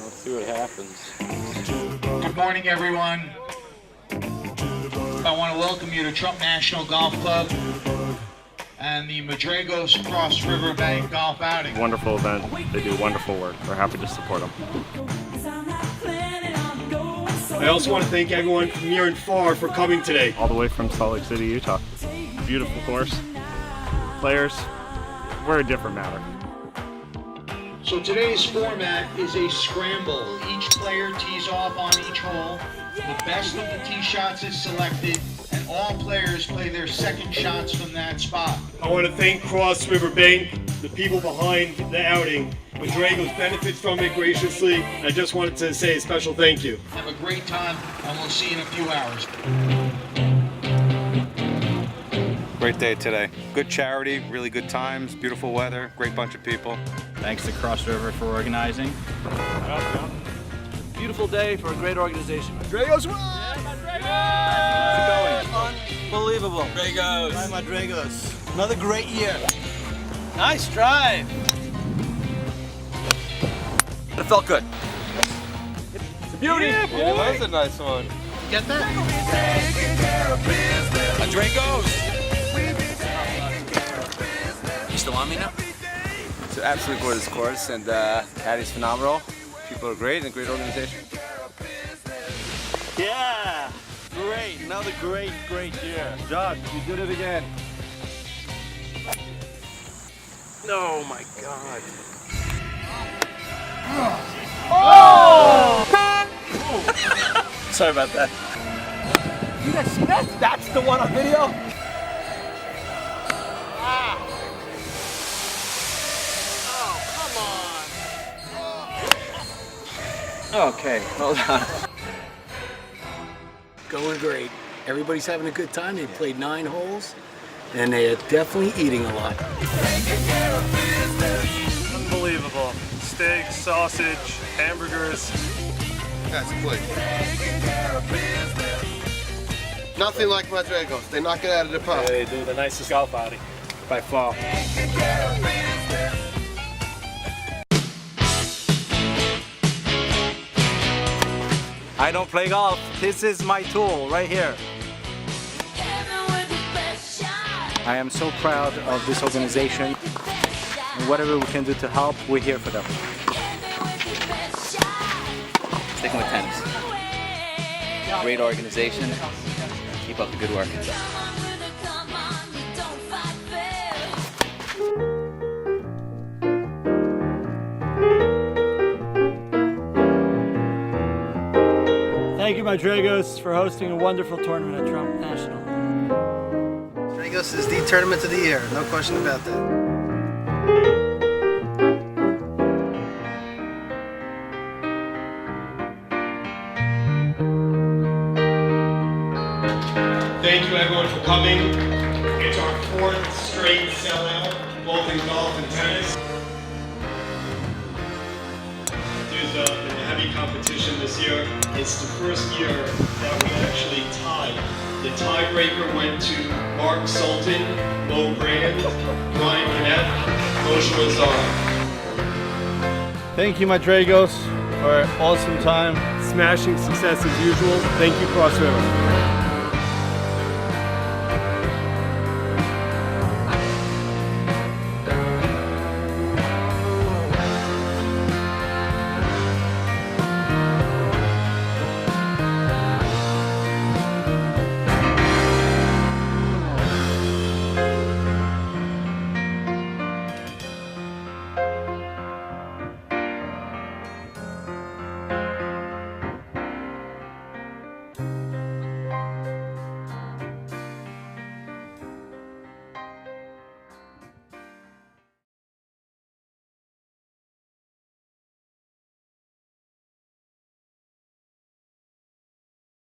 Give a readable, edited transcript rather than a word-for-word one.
Let's see what happens. Good morning, everyone. I want to welcome you to Trump National Golf Club and the Madraigos Cross River Bank Golf Outing. Wonderful event. They do wonderful work. We're happy to support them. I also want to thank everyone from near and far for coming today. All the way from Salt Lake City, Utah. Beautiful course. Players, we're a different matter. So today's format is a scramble. Each player tees off on each hole. The best of the tee shots is selected, and all players play their second shots from that spot. I want to thank Cross River Bank, the people behind the outing. Madraigos benefits from it graciously. I just wanted to say a special thank you. Have a great time, and we'll see you in a few hours. Great day today. Good charity, really good times, beautiful weather, great bunch of people. Thanks to Cross River for organizing. Beautiful day for a great organization. Madraigos! Unbelievable. Madraigos. Hi, Madraigos. Another great year. Nice drive. It felt good. It's a beauty. Yeah, that was a nice one. Get that? Madraigos. You still on me now? It's an absolutely gorgeous course, and caddy's phenomenal. People are great and a great organization. Yeah. Great. Another great year. Josh, you did it again. Oh my God. Sorry about that. You guys see that? That's the one on video? Okay, hold on. Going great. Everybody's having a good time. They played 9 holes, and they are definitely eating a lot. Unbelievable. Steak, sausage, hamburgers. That's quick. Nothing like Madraigos. They knock it out of the park. They do the nicest golf outing by far. I don't play golf. This is my tool right here. I am so proud of this organization. And whatever we can do to help, we're here for them. Sticking with tennis. Great organization. Keep up the good work. Thank you, Madraigos, for hosting a wonderful tournament at Trump National. Madraigos is the tournament of the year. No question about that. Thank you everyone for coming. It's our 4th straight sellout, both in golf and tennis. There's been a heavy competition this year. It's the first year that we actually tied. The tiebreaker went to Mark Sultan, Mo Brand, Ryan Knapp, Moshe Lazar. Thank you, Madraigos, for an awesome time. Smashing success as usual. Thank you, Cross River.